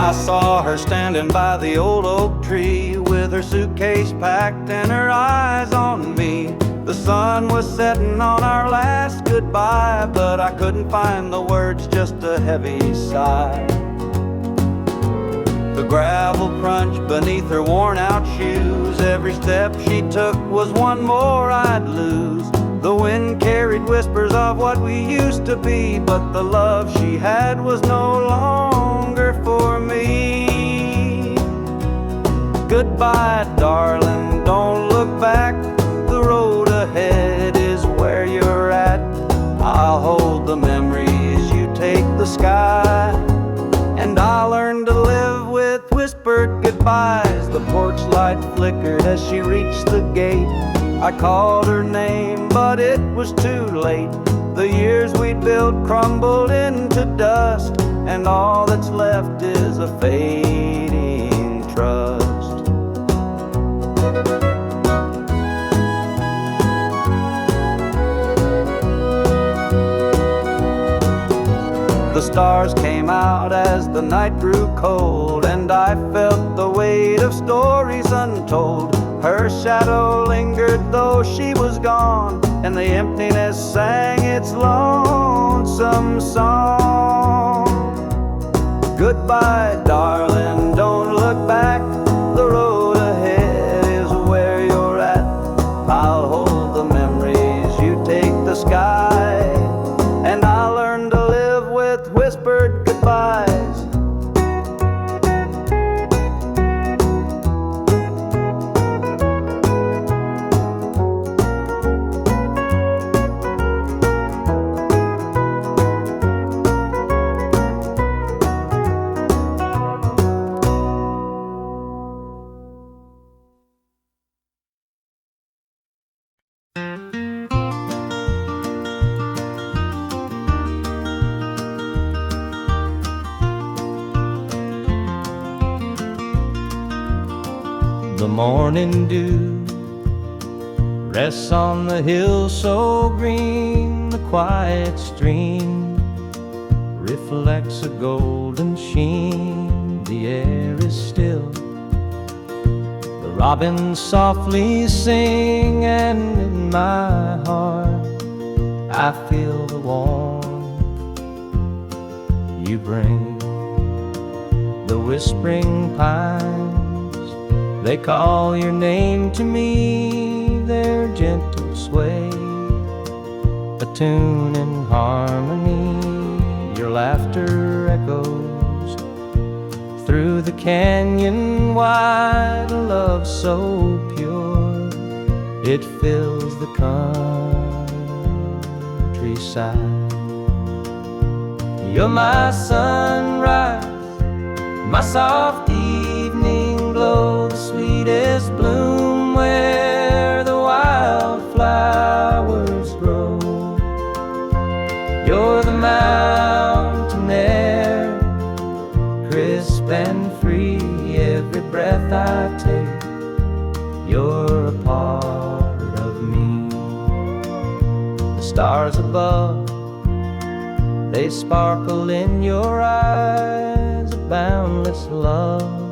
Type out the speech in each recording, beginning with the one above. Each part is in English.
I saw her standing by the old oak tree with her suitcase packed and her eyes on me. The sun was setting on our last goodbye, but I couldn't find the words, just a heavy sigh. The gravel crunched beneath her worn-out shoes. Every step she took was one more I'd lose. The wind carried whispers of what we used to be, but the love she had was no longer for me. Goodbye, darling, don't look back. The road ahead is where you're at. I'll hold the memories, you take the sky, and I'll learn to live with whispered goodbyes. The porch light flickered as she reached the gate. I called her name, but it was too late. The years we'd built crumbled into dust, and all that's left is a fading trust. The stars came out as the night grew cold, and I felt the weight of stories untold. Her shadow lingered though she was gone, and the emptiness sang its lonesome song. Goodbye, darling, don't look back. The road ahead is where you're at. I'll hold the memories, you take the sky, and I'll learn to live with whispered goodbyes. The morning dew rests on the hill so green. The quiet stream reflects a golden sheen. The air is still, the robins softly sing, and in my heart I feel the warmth you bring. The whispering pines, they call your name to me, their gentle sway, a tune in harmony. Your laughter echoes through the canyon wide, a love so pure it fills the countryside. You're my sunrise, my soft evening glow, the sweetest bloom where the wildflowers grow. You're the mountain air, crisp and free. Every breath I take, you're a part of me. The stars above, they sparkle in your eyes, a boundless love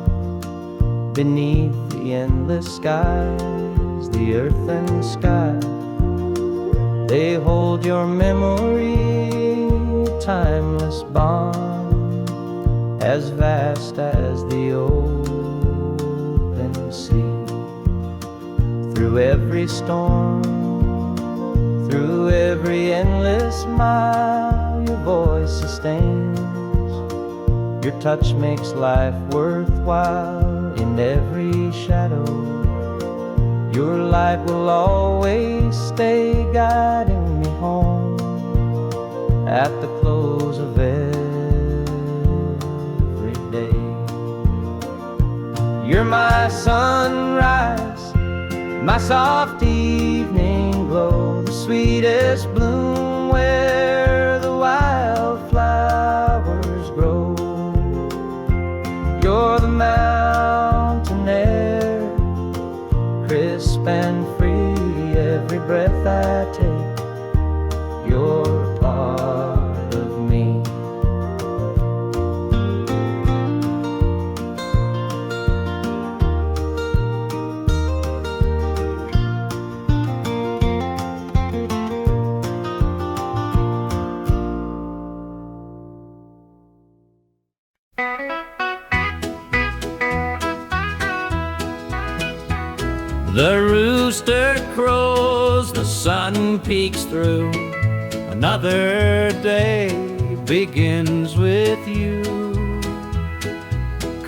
beneath the endless skies. The earth and sky, they hold your memory, a timeless bond, as vast as the open sea. Through every storm, through every endless mile, your voice sustains. Your touch makes life worthwhile. In every shadow, your light will always stay, guiding me home at the close of every day. You're my sunrise, my soft evening glow, the sweetest bloom where the wildflowers grow. You're the mountain air, crisp and free. Every breath I take, you're a part of me. rooster crows, the sun peeks through. Another day begins with you.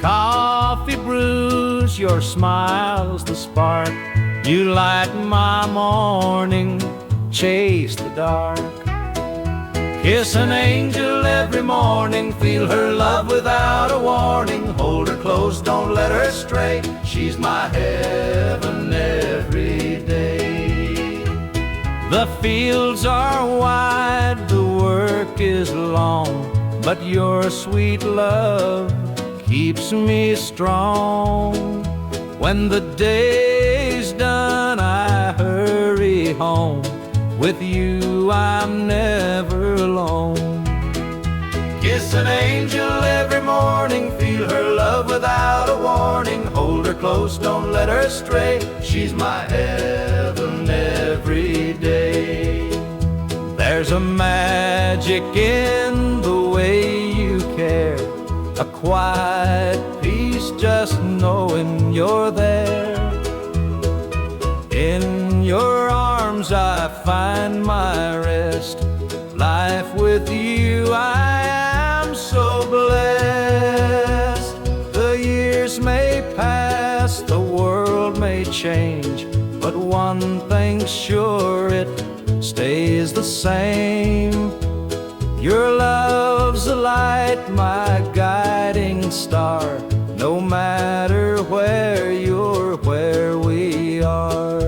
Coffee brews, your smile's the spark. You light my morning, chase the dark. Kiss an angel every morning, feel her love without a warning. Hold her close, don't let her stray, she's my heaven every day. The fields are wide, the work is long, but your sweet love keeps me strong. When the day's done, I hurry home. With you, I'm never alone. Kiss an angel every morning, feel her love without a warning. Hold her close, don't let her stray, she's my heaven every day. There's a magic in the way you care, a quiet peace just knowing you're there. In your arms I find my rest. Life with you, I am so blessed. The years may pass, the world may change, but one thing's sure, it stays the same. Your love's a light, my guiding star. No matter where you're, where we are.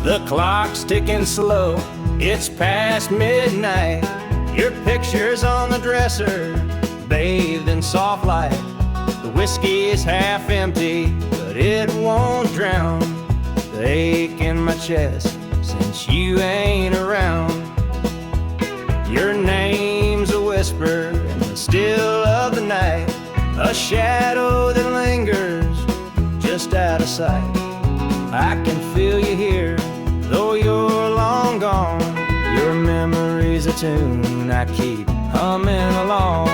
The clock's ticking slow, it's past midnight. Your picture's on the dresser, bathed in soft light. The whiskey is half empty, but it won't drown the ache in my chest since you ain't around. Your name's a whisper in the still of the night, a shadow that lingers just out of sight. I can feel you here, though you're long gone. Your memory's a tune I keep humming along.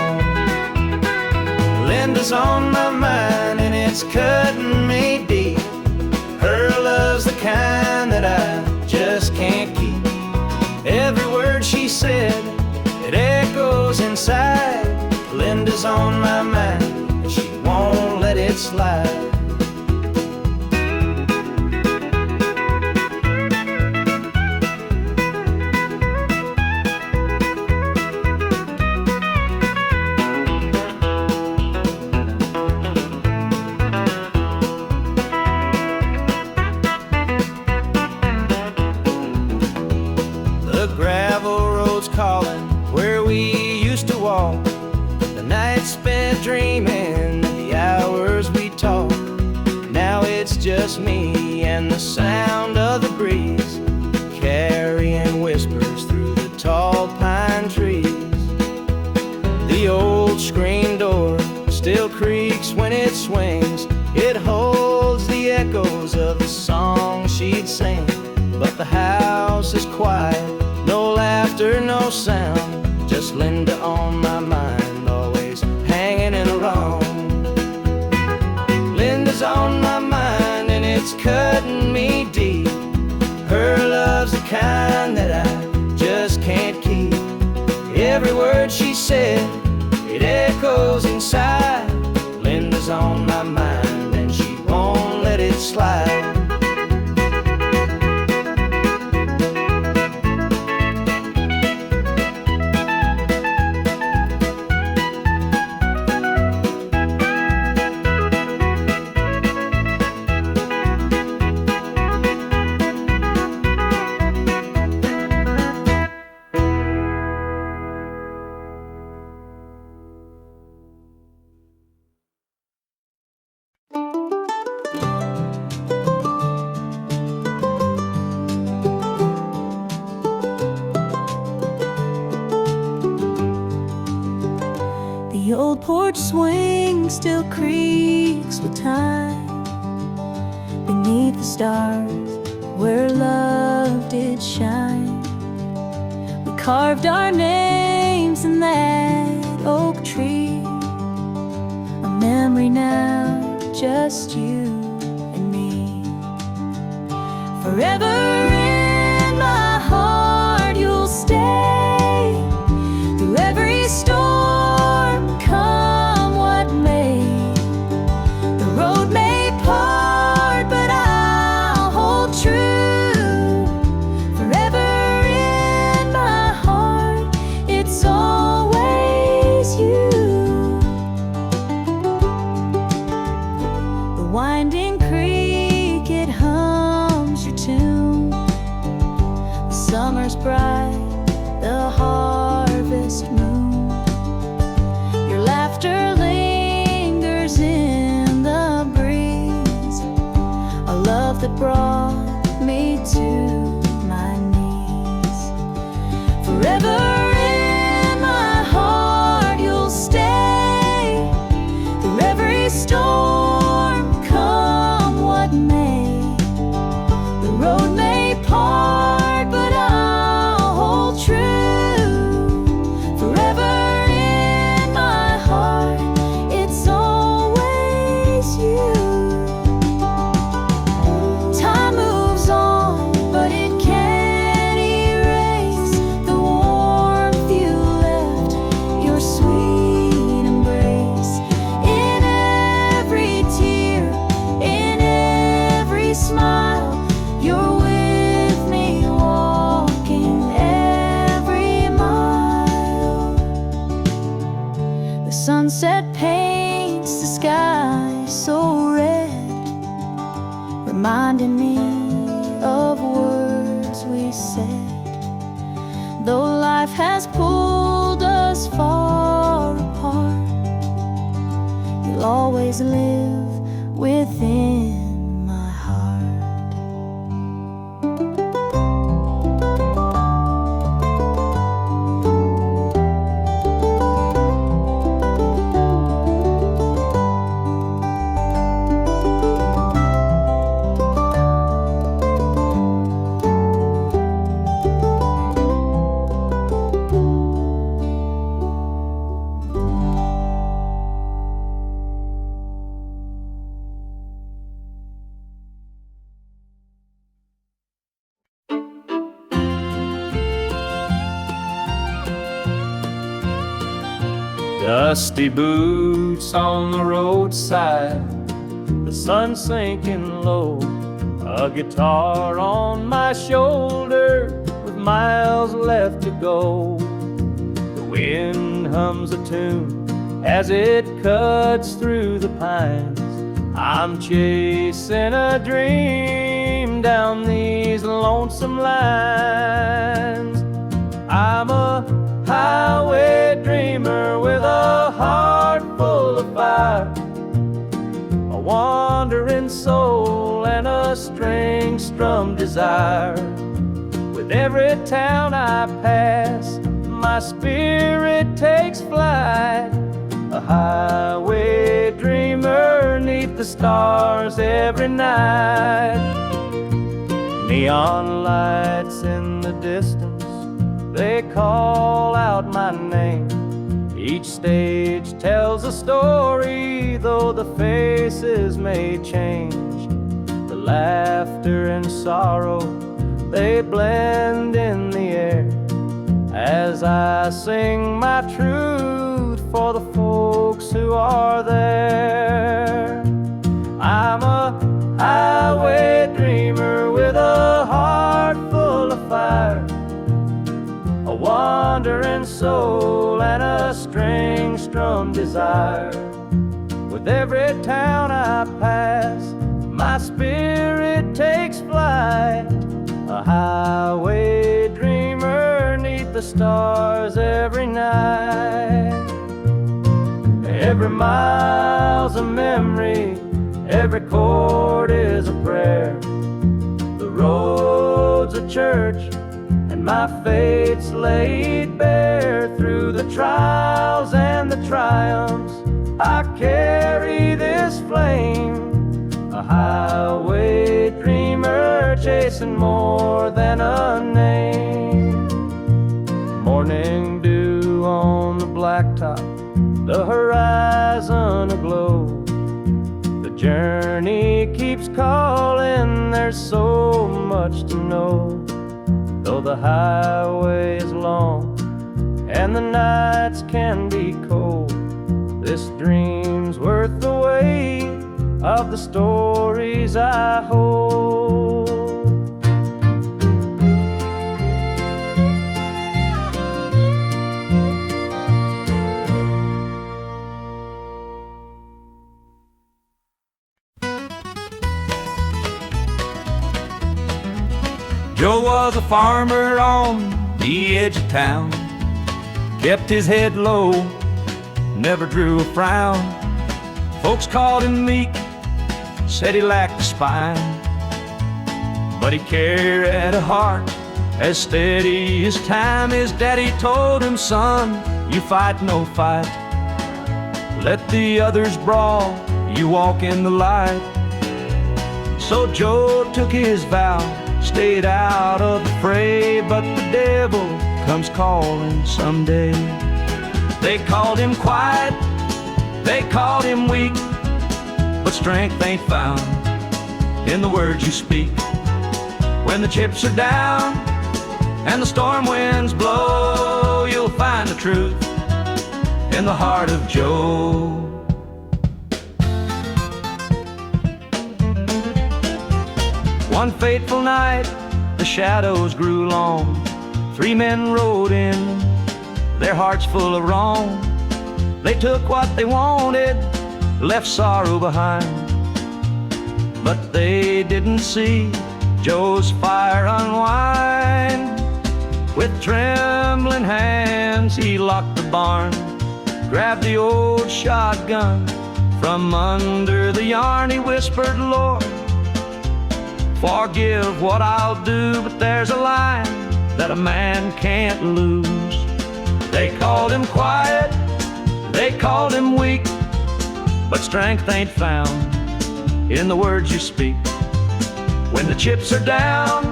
Linda's on my mind and it's cutting me deep. Her love's the kind that I just can't keep. Every word she said, it echoes inside. Linda's on my mind and she won't let it slide. Calling where we used to walk, the nights spent dreaming, the hours we talked. Now it's just me and the sound of the breeze, carrying whispers through the tall pine trees. The old screen door still creaks when it swings. It holds the echoes of the song she'd sing, but the house is quiet. No laughter, no sound, just Linda on my mind, always hanging around. Linda's on my mind and it's cutting me deep. Her love's the kind that I just can't keep. Every word she said, it echoes inside. Linda's on my mind and she won't let it slide. old porch swing still creaks with time beneath the stars where love did shine. We carved our names in that oak tree, a memory now, just you and me. Forever in my heart you'll stay, through every storm, come what may. The road may part, but I'll hold true. Forever in my heart, it's always you. The winding creek, it hums your tune. The summer's bright, the harvest moon. Your laughter lingers in the breeze, a love that brought me to my knees. Forever in my heart you'll stay, through every storm, come what may. The road may part, but I'll hold true. Forever in my heart, it's always you. Time moves on, but it can't erase the warmth you left, your sweet embrace. In every tear, in every smile, you're with me, walking every mile. The sunset paints the sky so red, reminding me of words we said. Though life has pulled us far apart, you'll always live within my heart. Dusty boots on the roadside, the sun sinking low, a guitar on my shoulder with miles left to go. The wind hums a tune as it cuts through the pines. I'm chasing a dream down these lonesome lines. I'm a highway dreamer with a heart full of fire, a wandering soul and a string-strummed desire. With every town I pass, my spirit takes flight, a highway dreamer 'neath the stars every night. Neon lights in the distance, they call out my name. Each stage tells a story, though the faces may change. The laughter and sorrow, they blend in the air as I sing my truth for the folks who are there. I'm a highway dreamer with a heart full of fire, a wandering soul and a string-strummed desire. With every town I pass, my spirit takes flight, a highway dreamer 'neath the stars every night. Every mile's a memory, every chord is a prayer. The road's a church and My fate's laid bare through the trials and the triumphs. I carry this flame, a highway dreamer chasing more than a name. Morning dew on the blacktop, the horizon aglow. The journey keeps calling, there's so much to know. Though the highway is long and the nights can be cold, this dream's worth the weight of the stories I hold. Joe was a farmer on the edge of town, kept his head low, never drew a frown. Folks called him meek, said he lacked a spine, but he carried a heart as steady as time. His daddy told him, son, you fight no fight, let the others brawl, you walk in the light. So Joe took his vow, stayed out of the fray, but the devil comes calling someday. They called him quiet, they called him weak, but strength ain't found in the words you speak. When the chips are down and the storm winds blow, you'll find the truth in the heart of Joe. One fateful night, the shadows grew long. 3 men rode in, their hearts full of wrong. They took what they wanted, left sorrow behind, but they didn't see Joe's fire unwind. With trembling hands, he locked the barn, grabbed the old shotgun from under the yarn. He whispered, Lord, forgive what I'll do, but there's a line that a man can't lose. They called him quiet, they called him weak, but strength ain't found in the words you speak. When the chips are down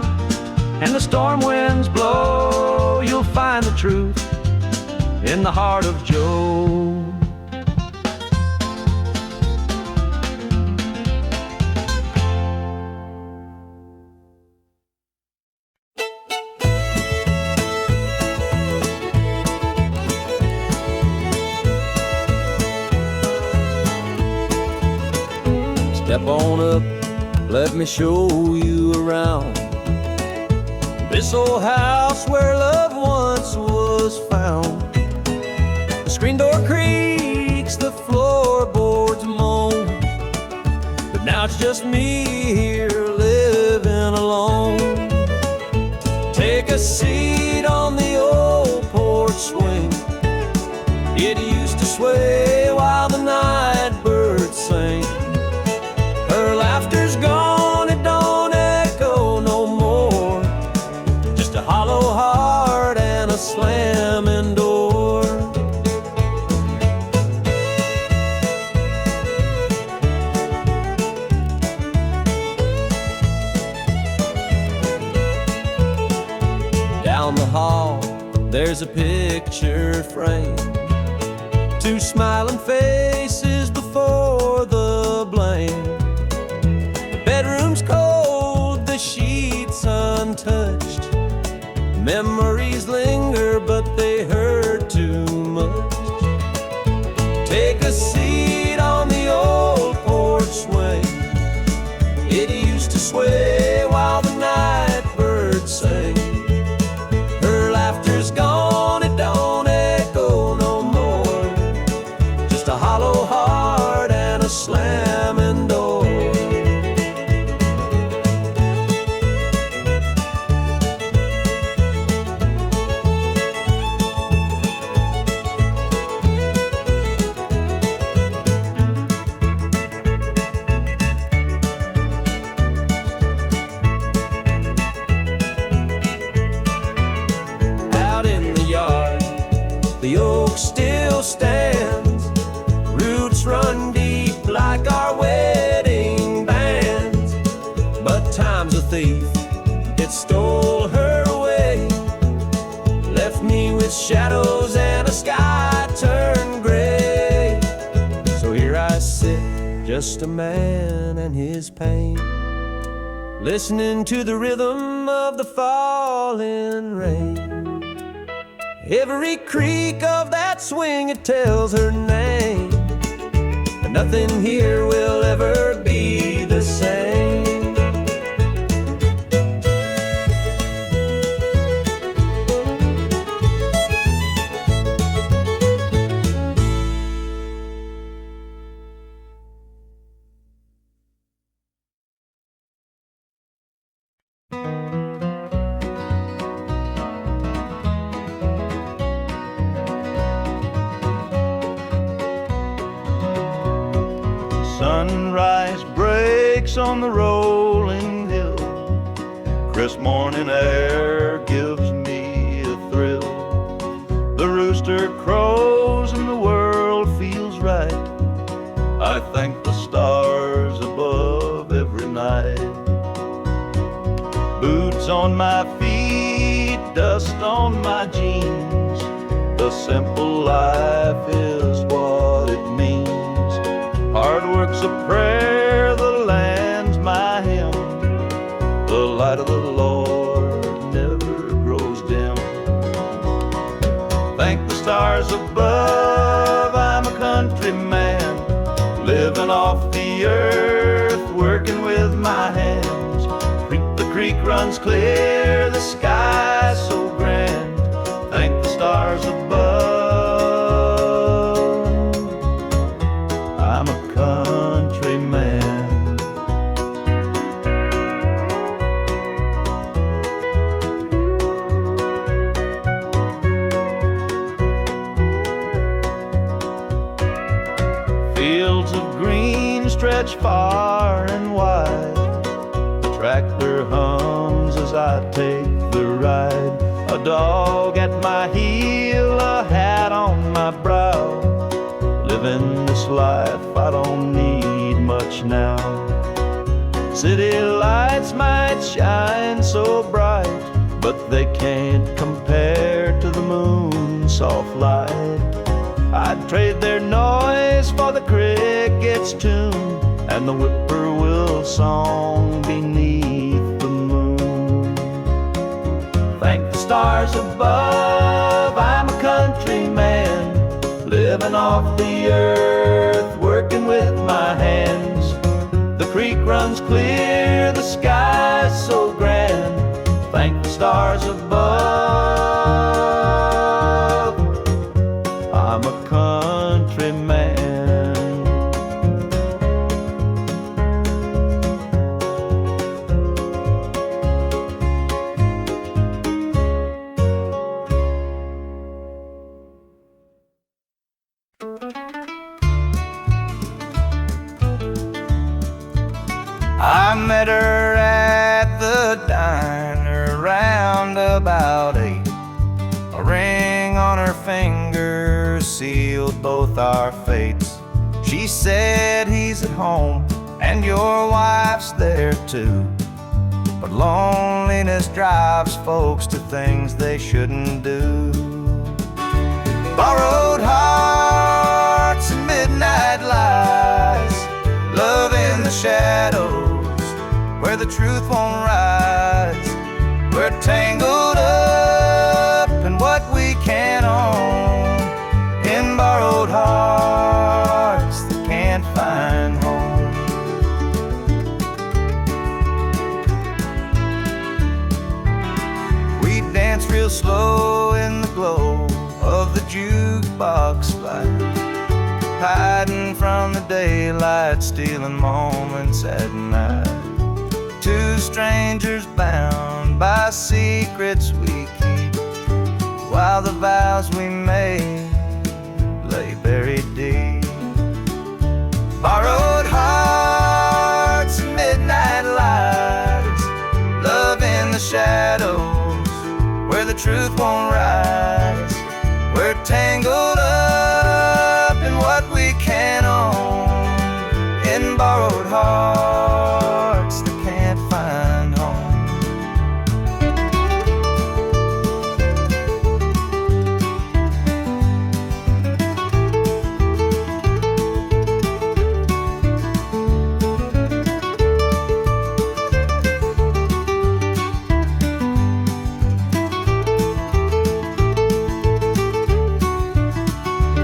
and the storm winds blow, you'll find the truth in the heart of Joe. Step on up, let me show you around this old house where love once was found. The screen door creaks, the floorboards moan, but now it's just me here living alone. Take a seat on the old porch swing. It used to sway while the night birds sang. Her laughter's gone, it don't echo no more, just a hollow heart and a slamming door. Down the hall, there's a picture frame, 2 smiling faces before the blame. Bedroom's cold, the sheets untouched. Memories linger, but they hurt too much. Take a seat on the old porch swing. It used to sway while the night birds sang. Her laughter's gone, it don't echo no more, just a hollow heart and a slamming door. wedding bands. But time's a thief, it stole her away, left me with shadows and a sky turned gray. So here I sit, just a man and his pain, listening to the rhythm of the falling rain. Every creak of that swing, it tells her name, and nothing here will ever be the same. Sunrise breaks on the rolling hill, crisp morning air gives me a thrill. The rooster crows and the world feels right. I thank the stars above every night. Boots on my feet, dust on my jeans, the simple life is what it means. Hard work's a prayer, the land's my hymn, the light of the Lord never grows dim. Thank the stars above, I'm a country man, living off the earth, working with my hands. The creek runs clear, the sky's so grand. Thank the stars above, I'm a country man. Fields of green stretch far and wide. The tractor hums as I take the ride. A dog at my heel, a hat on my brow. Living this life, I don't need much now. City lights might shine so bright, but they can't compare to the moon's soft light. I'd trade their noise for the cricket's tune and the whippoorwill song beneath the moon. Thank the stars above, I'm a country man, living off the earth, working with my hands. The creek runs clear, the sky's so grand. Thank the stars above, I'm a country man. I met her at the diner round about 8. A ring on her finger sealed both our fates. She said he's at home and your wife's there too, but loneliness drives folks to things they shouldn't do. Borrowed hearts and midnight lies, love in the shadows where the truth won't rise. We're tangled up in what we can't own, in borrowed hearts that can't find home. We dance real slow in the glow of the jukebox light, hiding from the daylight, stealing moments at night. Two strangers bound by secrets we keep, while the vows we made lay buried deep. Borrowed hearts and midnight lights, love in the shadows where the truth won't rise. We're tangled up in what we can't own, in borrowed borrowed hearts that can't find home.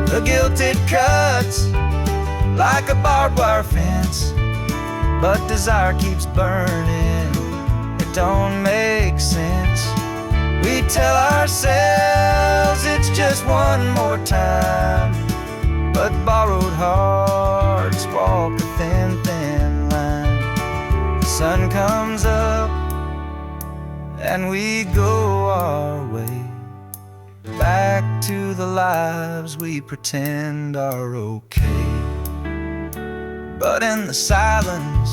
The guilt it cuts like a barbed wire fence, but desire keeps burning. It don't make sense. We tell ourselves it's just one more time, but borrowed hearts walk a thin, thin line. The sun comes up and we go our way, back to the lives we pretend are okay. But in the silence,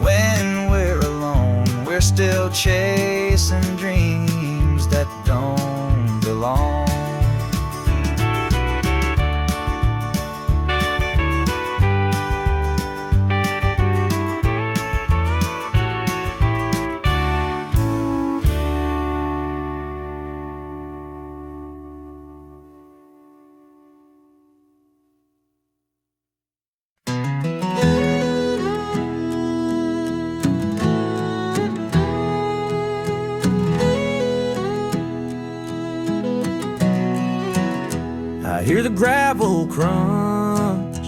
when we're alone, we're still chasing dreams that don't belong. I hear the gravel crunch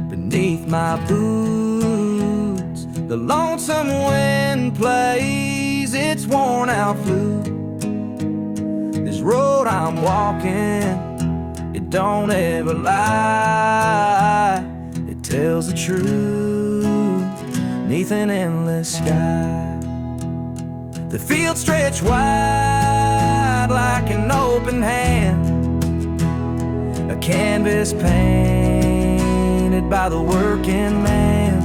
beneath my boots. The lonesome wind plays its worn out flute. This road I'm walking, it don't ever lie. It tells the truth neath an endless sky. The fields stretch wide like an open hand, a canvas painted by the working man.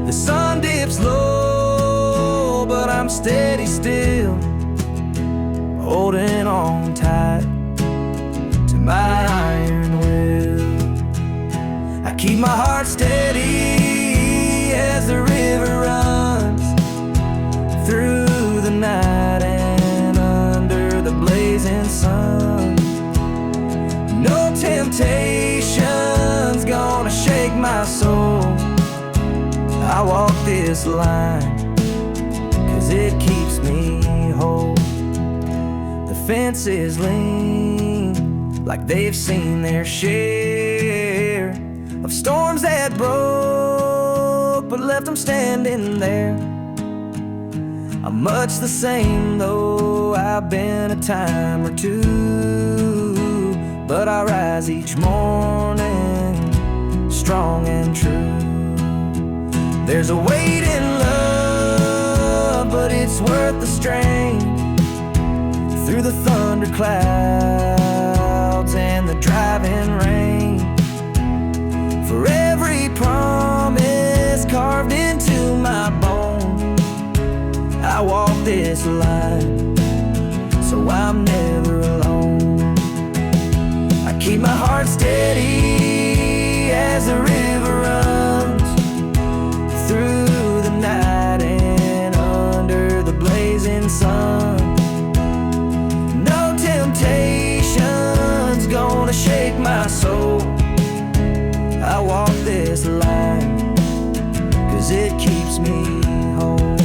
The sun dips low, but I'm steady still, holding on tight to my iron will. I keep my heart steady as the river runs through the night and under the blazing sun. No temptation's gonna shake my soul. I walk this line 'cause it keeps me whole. The fences lean like they've seen their share of storms that broke but left them standing there. I'm much the same though I've been a time or two, but I rise each morning strong and true. There's a weight in love, but it's worth the strain. Through the thunder clouds and the driving rain, for every promise carved into my bone, I walk this line so I'm never alone. I keep my heart steady as the river runs through the night and under the blazing sun. No temptation's gonna shake my soul. I walk this line 'cause it keeps me whole.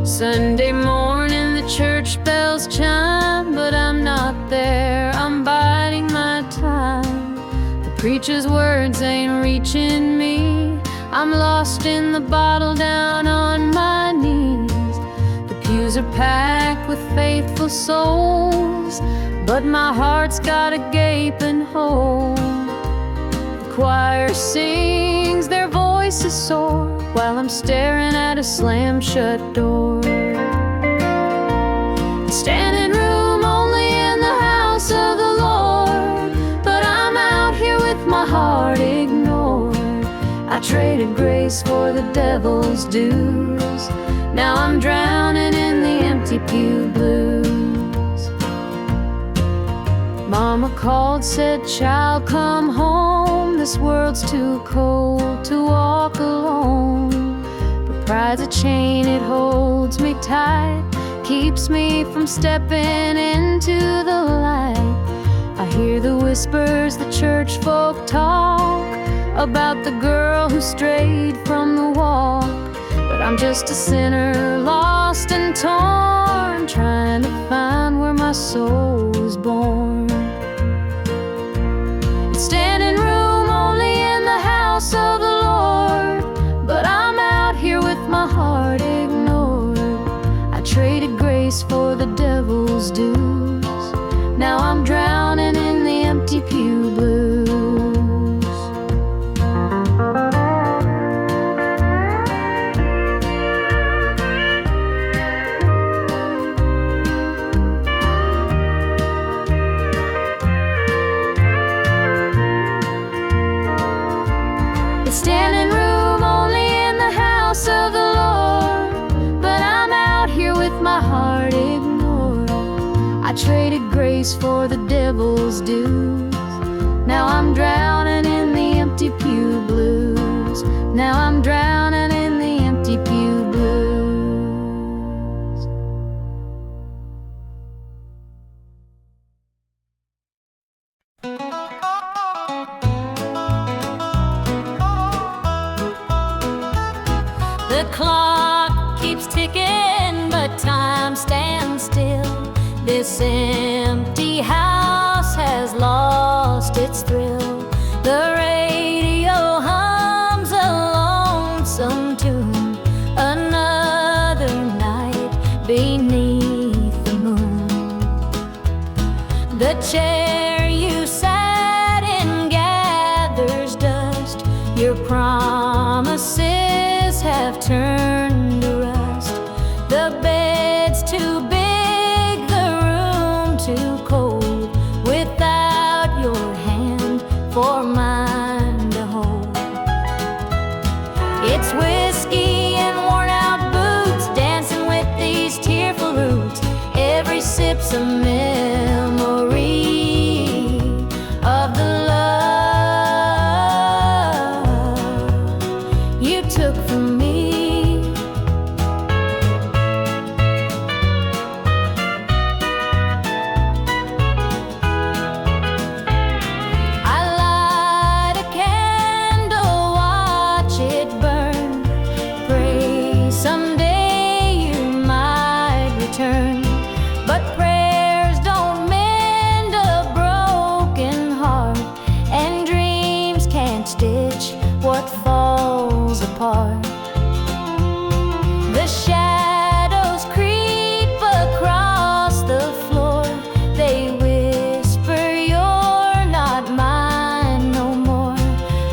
Sunday morning the church bells chime, but I'm not there, I'm biding my time. The preacher's words ain't reaching me, I'm lost in the bottle down on my knees. The pews are packed with faithful souls, but my heart's got a gaping hole. The choir sings, their voices soar, while I'm staring at a slam-shut door. Standing room only in the house of the Lord, but I'm out here with my heart ignored. I traded grace for the devil's dues. Now I'm drowning in the empty pew blues. Mama called, said, "Child, come home. This world's too cold to walk alone." But pride's a chain, it holds me tight, keeps me from stepping into the light. I hear the whispers the church folk talk about the girl who strayed from the walk. But I'm just a sinner, lost and torn, trying to find where my soul was born. It's standing room only in the house of the Lord, but I'm out here with my heart ignored. I traded grace for the devil's dues. Now I'm drowning in the empty pew blues. It's standing room only in the house of the Lord, but I'm out here with my heart ignored. I traded grace for the devil's dues. Now I'm drowning in the empty pew blues. Now I'm drowning in the empty pew blues. The clock keeps ticking, but time stands still. This empty house has lost its thrill. The radio hums a lonesome tune. Another night beneath the moon. The chair you sat in gathers dust. Your promises have turned to rust. The bed's too big, the room too cold, without your hand for mine to hold. It's whiskey and worn out boots, dancing with these tearful roots. Every sip's a memory of the love you took from me. I light a candle, watch it burn, pray someday you might return. But prayers don't mend a broken heart, and dreams can't stitch what falls apart. The shadows creep across the floor. They whisper you're not mine no more.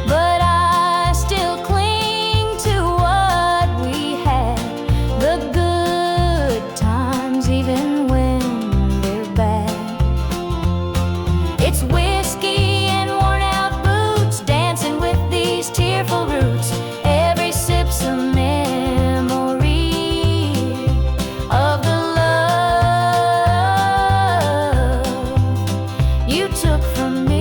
But I still cling to what we had, the good times even when they're bad. It's whiskey and worn out boots, dancing with these tearful roots. Every sip's a memory of the love you took from me.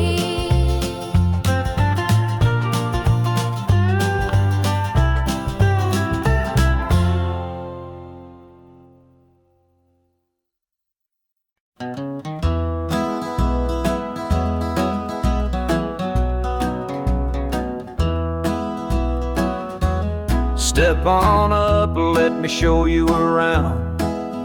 Step on up, let me show you around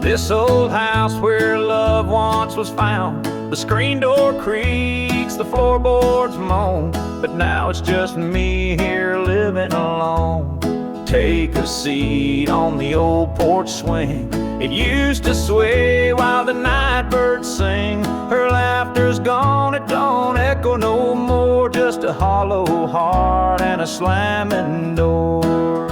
This old house where love once was found, the screen door creaks, the floorboards moan, but now it's just me here living alone. Take a seat on the old porch swing. It used to sway while the night birds sing. Her laughter's gone, it don't echo no more, just a hollow heart and a slamming door.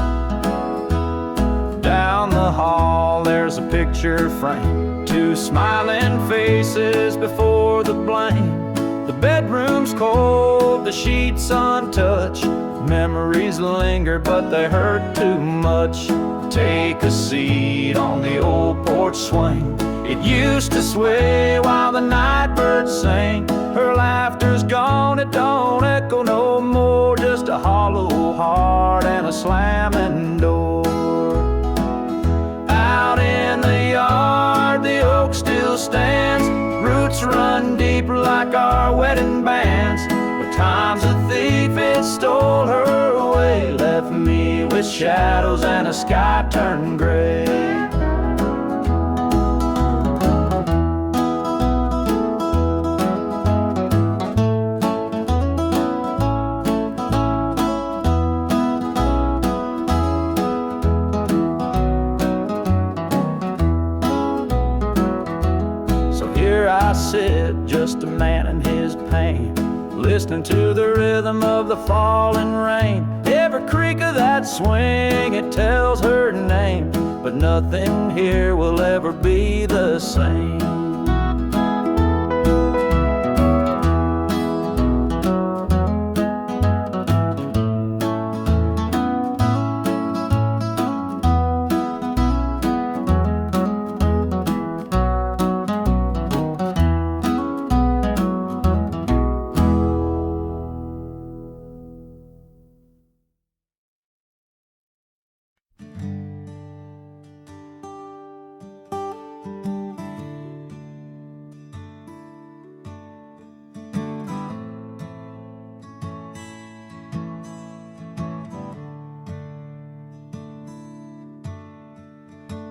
Down the hall there's a picture frame, two smiling faces before the blame. The bedroom's cold, the sheets untouched. Memories linger, but they hurt too much. Take a seat on the old porch swing. It used to sway while the night birds sang. Her laughter's gone, it don't echo no more, just a hollow heart and a slamming door. Out in the yard, the oak still stands. Roots run deep like our wedding bands. But time's a thief, it stole her away, left me with shadows and a sky turned gray. I sit, just a man in his pain, listening to the rhythm of the falling rain. Every creak of that swing, it tells her name, but nothing here will ever be the same.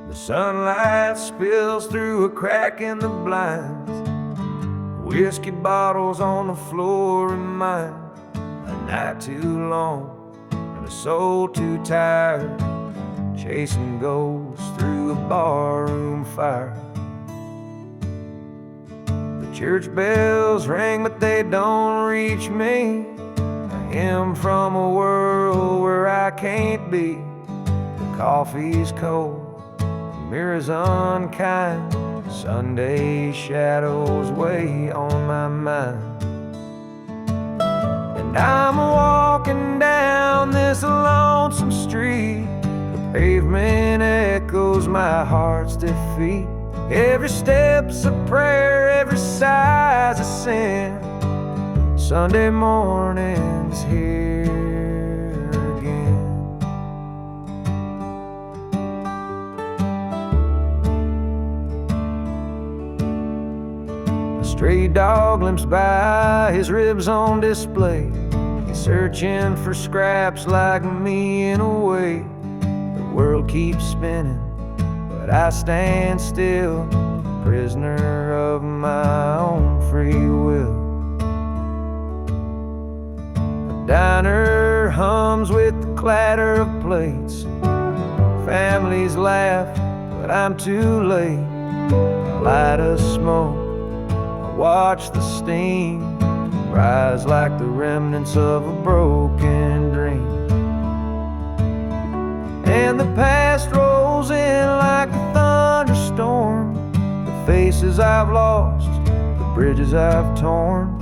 The sunlight spills through a crack in the blinds. Whiskey bottles on the floor remind a night too long and a soul too tired, chasing ghosts through a barroom fire. The church bells ring, but they don't reach me. A hymn from a world where I can't be. The coffee's cold, mirrors unkind, Sunday shadows weigh on my mind. And I'm walking down this lonesome street. The pavement echoes my heart's defeat. Every step's a prayer, every sigh's a sin. Sunday morning's here. Stray dog limps by, his ribs on display. He's searching for scraps like me in a way. The world keeps spinning, but I stand still, prisoner of my own free will. The diner hums with the clatter of plates. Families laugh, but I'm too late. A light of smoke, watch the steam rise like the remnants of a broken dream. And the past rolls in like a thunderstorm. The faces I've lost, the bridges I've torn.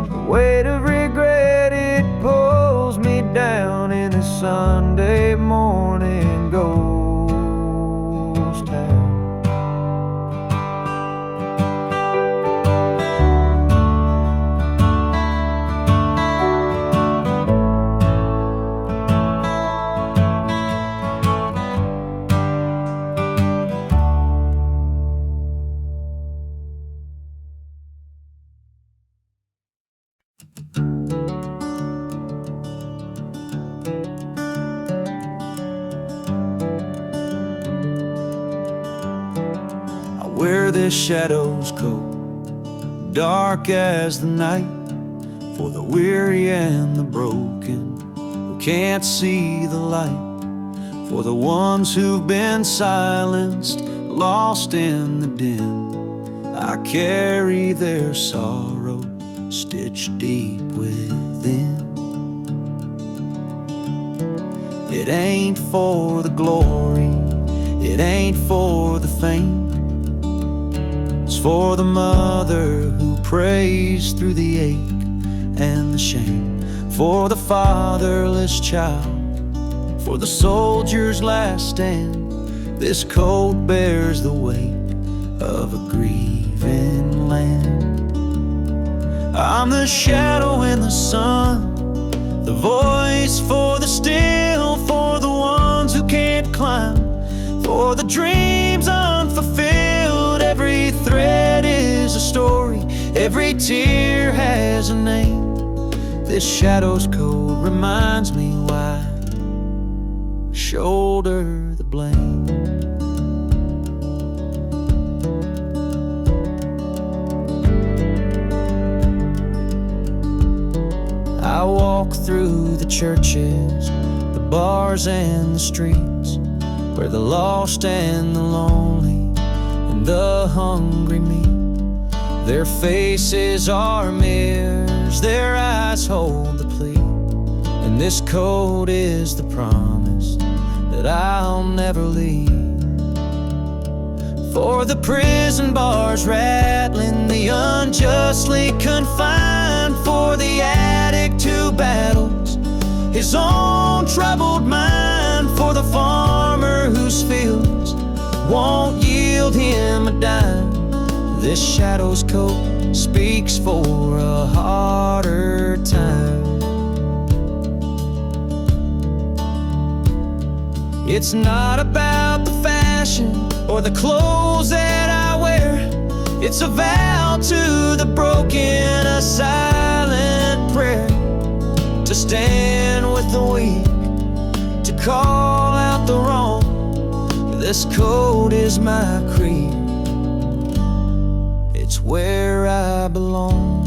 The weight of regret, it pulls me down in this Sunday morning ghost town. where this shadows go, dark as the night, for the weary and the broken who can't see the light, for the ones who've been silenced, lost in the din. I carry their sorrow stitched deep within. It ain't for the glory, it ain't for the fame. It's for the mother who prays through the ache and the shame, for the fatherless child, for the soldier's last stand. This coat bears the weight of a grieving land. I'm the shadow in the sun, the voice for the still, for the ones who can't climb, for the dreams unfulfilled. Every thread is a story, every tear has a name. This shadow's code reminds me why I shoulder the blame. I walk through the churches, the bars and the streets, where the lost and the lonely and the hungry meet. Their faces are mirrors, their eyes hold the plea, and this code is the promise that I'll never leave. For the prison bars rattling, the unjustly confined, for the addict who battles his own troubled mind, for the farmer whose fields won't yield him a dime. This shadow's coat speaks for a harder time. It's not about the fashion or the clothes that I wear. It's a vow to the broken, a silent prayer, to stand with the weak, to call out the wrong. This code is my creed, it's where I belong.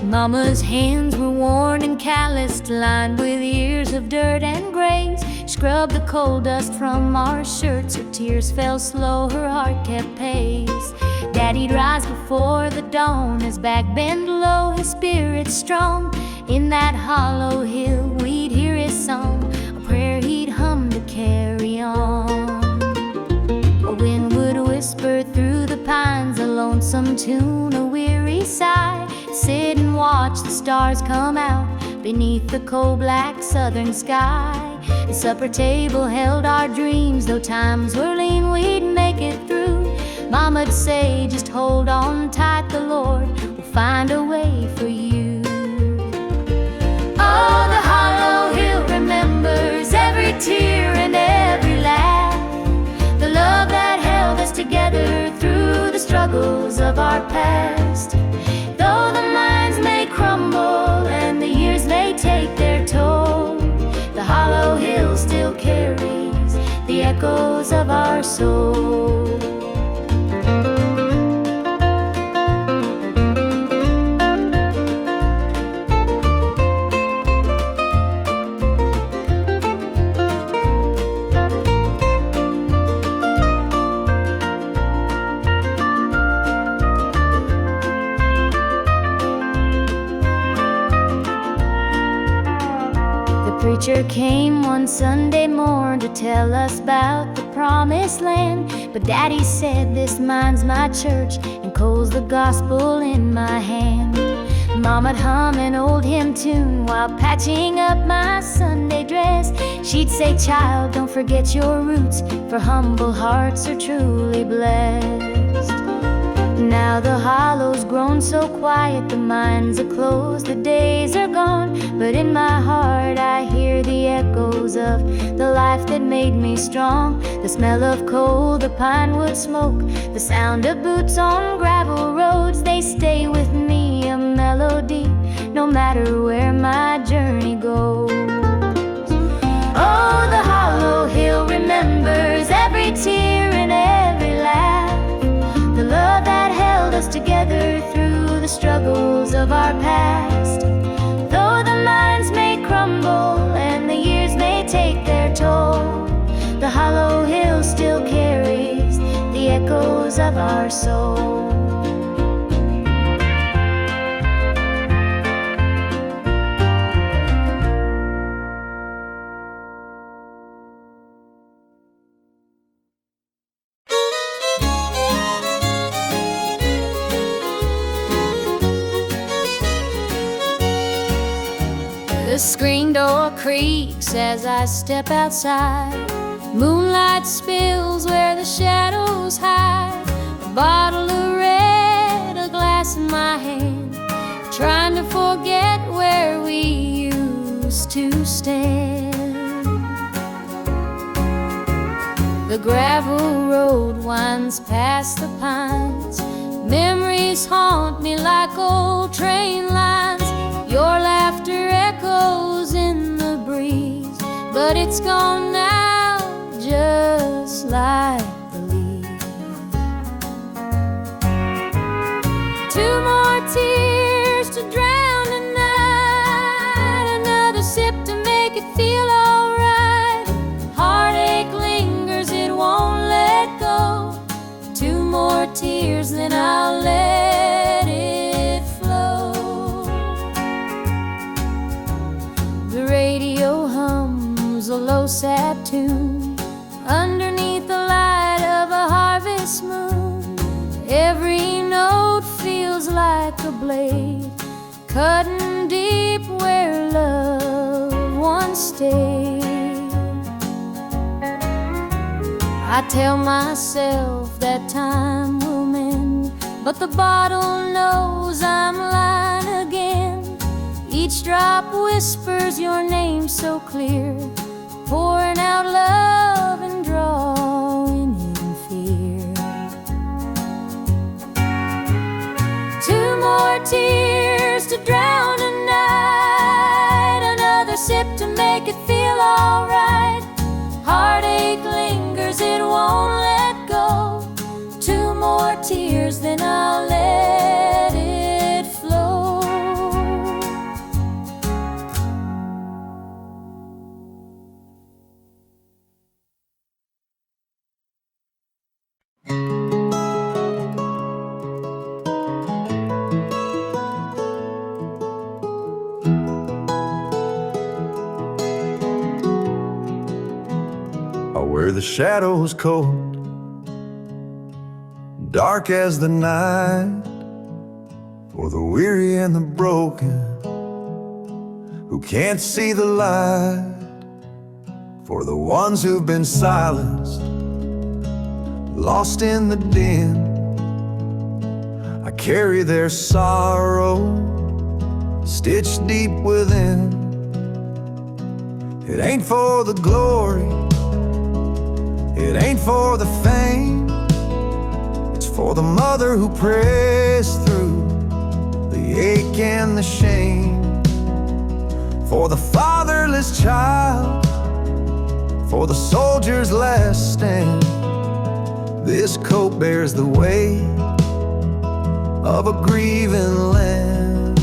Mama's hands were worn and calloused, lined with years of dirt and graze. Scrubbed the coal dust from our shirts, her tears fell slow, her heart kept pace. Daddy'd rise before the dawn, his back bent low, his spirit strong. In that hollow hill we'd hear his song, a prayer he'd hum to carry on. A wind would whisper through the pines, a lonesome tune, a weary sigh. Sit and watch the stars come out beneath the coal-black southern sky. The supper table held our dreams, though times were lean, we'd make it through. Mama'd say, just hold on tight, the Lord will find a way for you. Oh, the hollow hill remembers every tear and every laugh, the love that held us together through the struggles of our past. Though the minds may crumble and the years may take their toll, the hollow hill still carries the echoes of our soul. Preacher came one Sunday morn to tell us about the promised land, but Daddy said, this mine's my church and coal's the gospel in my hand. Mama'd hum an old hymn tune while patching up my Sunday dress. She'd say, "Child, don't forget your roots, for humble hearts are truly blessed." Now the hollow's grown so quiet, the mines are closed, the days are gone, but in my heart I hear the echoes of the life that made me strong. The smell of coal, the pine wood smoke, the sound of boots on gravel roads, they stay with me, a melody, no matter where my journey goes. Oh, the hollow hill remembers every tear and every laugh, the love that held us together through the struggles of our past. Though the mines may crumble and the years may take their toll, the hollow hill still carries the echoes of our soul. The screen door creaks as I step outside. Moonlight spills where the shadows hide. A bottle of red, a glass in my hand, trying to forget where we used to stand. The gravel road winds past the pines. Memories haunt me like old train lines. Your laughter echoes in the breeze, but it's gone now, just like the leaves. Two more tears to drown the night, another sip to make it feel alright. Heartache lingers, it won't let go. Two more tears, then I'll let it flow. The radio hums a low sad tune underneath the light of a harvest moon. Every note feels like a blade cutting deep where love once stayed. I tell myself that time will mend, but the bottle knows I'm lying again. Each drop whispers your name so clear, pouring out love and drawing in fear. Two more tears to drown a night, another sip to make it feel alright. Heartache lingers, it won't let go. Two more tears, then I'll let it flow. Where the shadows cold, dark as the night, for the weary and the broken who can't see the light, for the ones who've been silenced, lost in the din. I carry their sorrow stitched deep within. It ain't for the glory, it ain't for the fame, it's for the mother who prays through the ache and the shame, for the fatherless child, for the soldier's last stand. This coat bears the weight of a grieving land.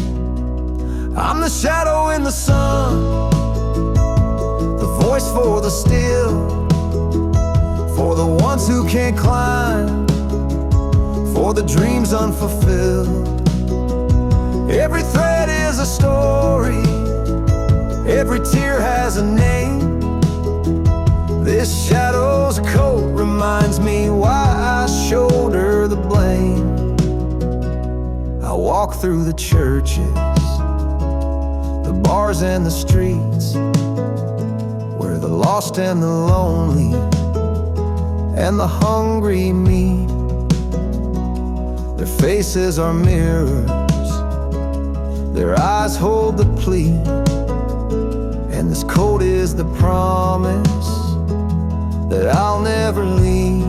I'm the shadow in the sun, the voice for the still, for the ones who can't climb, for the dreams unfulfilled. Every thread is a story, every tear has a name. This shadow's coat reminds me why I shoulder the blame. I walk through the churches, the bars and the streets, where the lost and the lonely and the hungry meet. Their faces are mirrors, their eyes hold the plea, and this coat is the promise that I'll never leave.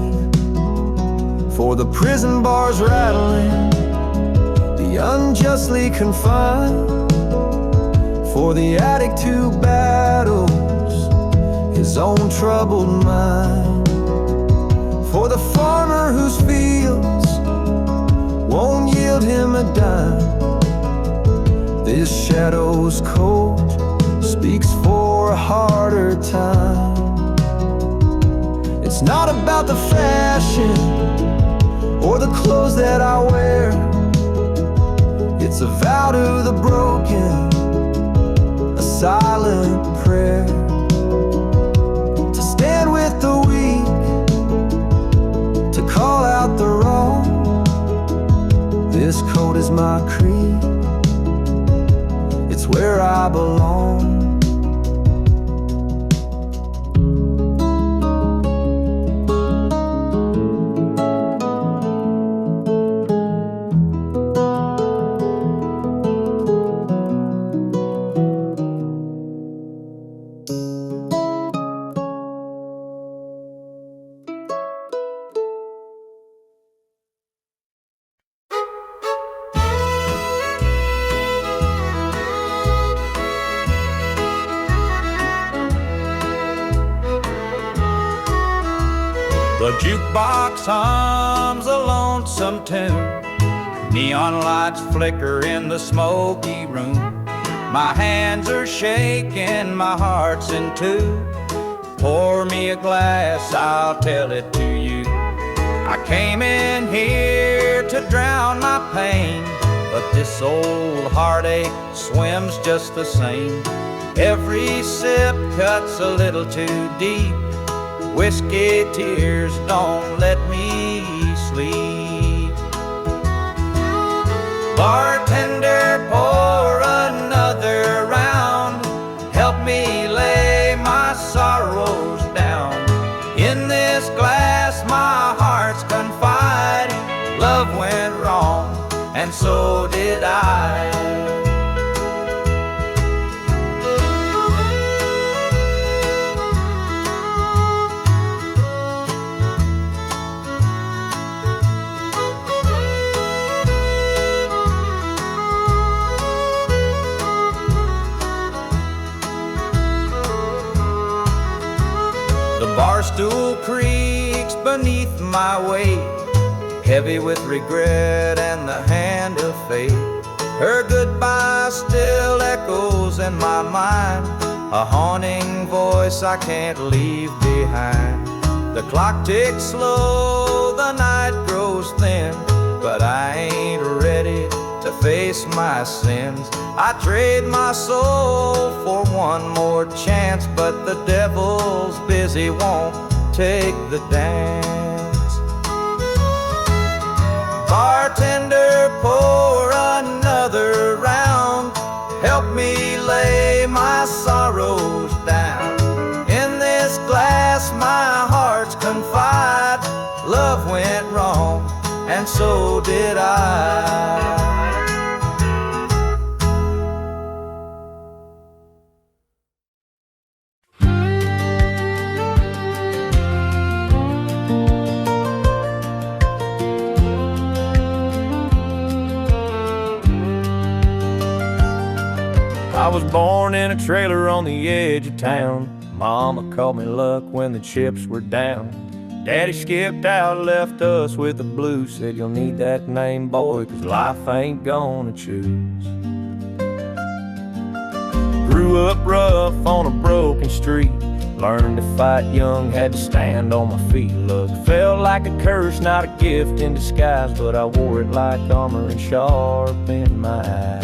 For the prison bars rattling, the unjustly confined, for the addict who battles his own troubled mind, for the farmer whose fields won't yield him a dime. This shadow's coat speaks for a harder time. It's not about the fashion or the clothes that I wear. It's a vow to the broken, a silent prayer, to stand with the weak, to call out the wrong. This coat is my creed, it's where I belong. The jukebox hums a lonesome tune, neon lights flicker in the smoky room. My hands are shaking, my heart's in two. Pour me a glass, I'll tell it to you. I came in here to drown my pain, but this old heartache swims just the same. Every sip cuts a little too deep. Whiskey tears don't let me sleep. Bartender, pour another round. Help me lay my sorrows down. In this glass my heart's confide. Love went wrong, and so did I. Barstool creaks beneath my weight, heavy with regret and the hand of fate. Her goodbye still echoes in my mind, a haunting voice I can't leave behind. The clock ticks slow, the night grows thin, but I ain't ready to face my sins. I trade my soul for one more chance, but the devil's busy, won't take the dance. Bartender, pour another round. Help me lay my sorrows down. In this glass my heart's confide. Love went wrong, and so did I. I was born in a trailer on the edge of town. Mama called me luck when the chips were down. Daddy skipped out, left us with the blues. Said you'll need that name, boy, 'cause life ain't gonna choose. Grew up rough on a broken street. Learned to fight young, had to stand on my feet. Look, felt like a curse, not a gift in disguise, but I wore it like armor and sharp in my eye.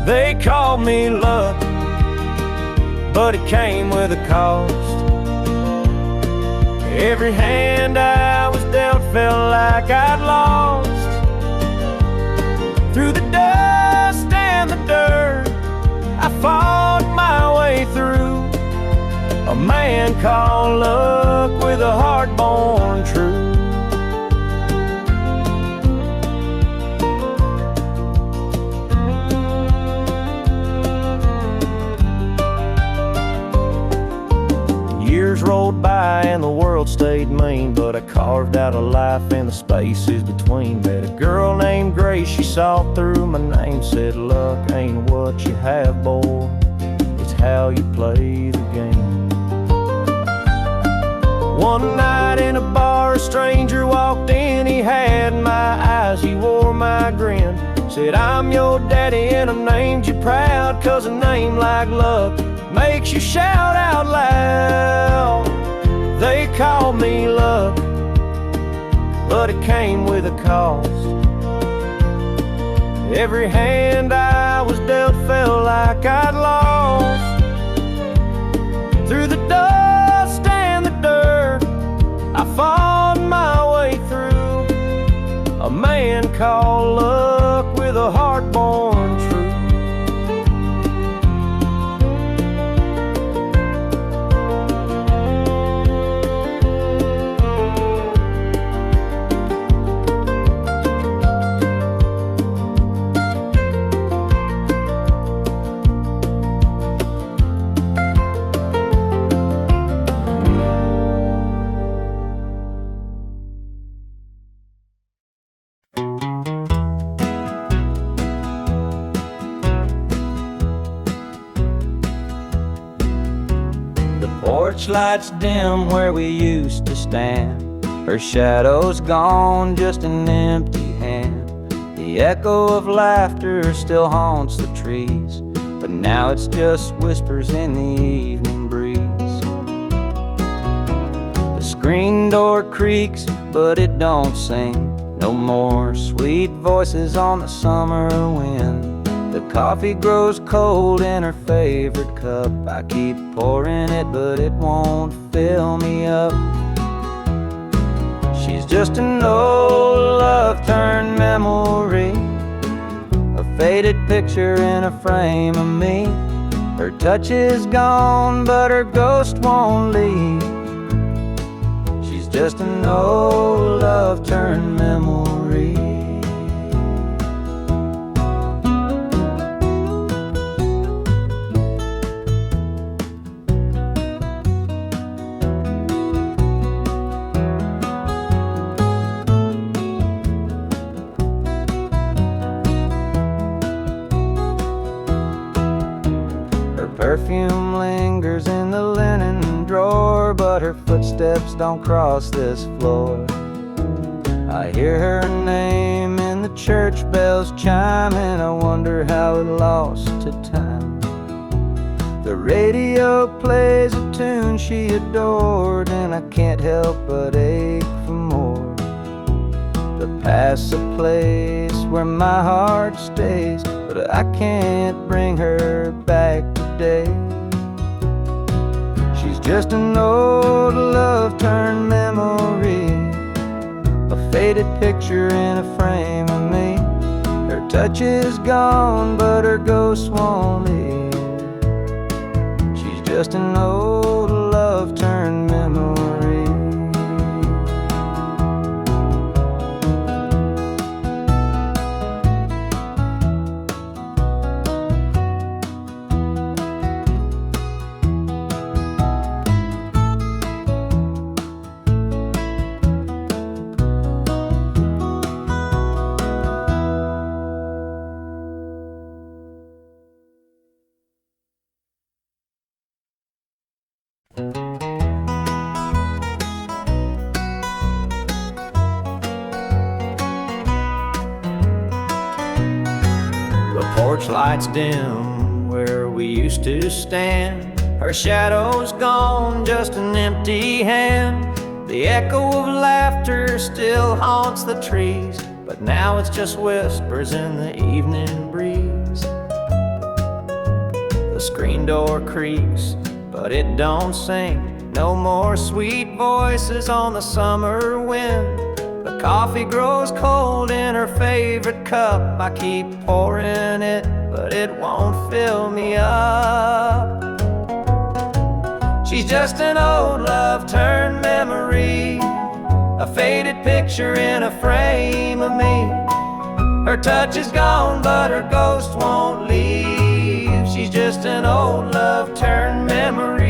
They called me luck, but it came with a cost. Every hand I was dealt felt like I'd lost. Through the dust and the dirt, I fought my way through. A man called luck with a heart born true. Years rolled by and the world stayed mean, but I carved out a life in the spaces between. Met a girl named Grace, she saw through my name, said luck ain't what you have, boy, it's how you play the game. One night in a bar, a stranger walked in, he had my eyes, he wore my grin. Said, I'm your daddy and I named you proud, 'cause a name like luck makes you shout out loud. They called me luck, but it came with a cost. Every hand I was dealt felt like I'd lost. Through the dust and the dirt, I fought my way through. A man called luck with a heart born true. Porch lights dim where we used to stand. Her shadow's gone, just an empty hand. The echo of laughter still haunts the trees, but now it's just whispers in the evening breeze. The screen door creaks, but it don't sing. No more sweet voices on the summer wind. The coffee grows cold in her favorite cup. I keep pouring it, but it won't fill me up. She's just an old love-turned memory, a faded picture in a frame of me. Her touch is gone, but her ghost won't leave. She's just an old love-turned memory. Perfume lingers in the linen drawer, but her footsteps don't cross this floor. I hear her name in the church bells chime, and I wonder how it lost to time. The radio plays a tune she adored, and I can't help but ache for more. The past's a place where my heart stays, but I can't bring her back today. She's just an old love-turned memory, a faded picture in a frame of me. Her touch is gone, but her ghost won't leave. She's just an old love-turned memory. Porch lights dim where we used to stand. Her shadow's gone, just an empty hand. The echo of laughter still haunts the trees, but now it's just whispers in the evening breeze. The screen door creaks, but it don't sing. No more sweet voices on the summer wind. The Coffee grows cold in her favorite cup. I keep pouring it, but it won't fill me up. She's just an old love turned memory, a faded picture in a frame of me. Her touch is gone, but her ghost won't leave. She's just an old love turned memory.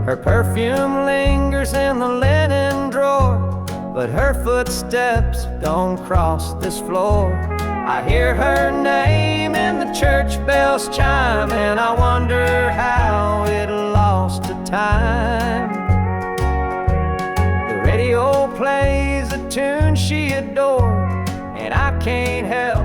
Her perfume lingers in the linen drawer, but her footsteps don't cross this floor. I hear her name in the church bells chime, and I wonder how it lost to time. The radio plays a tune she adored, and I can't help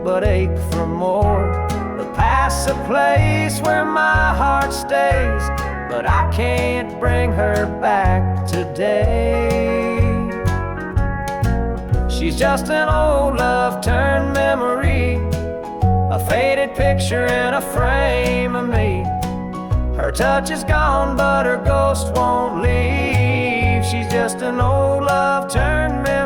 but ache for more. The past's a place where my heart stays, but I can't bring her back today. She's just an old love turned memory, a faded picture in a frame of me. Her touch is gone, but her ghost won't leave. She's just an old love turned memory.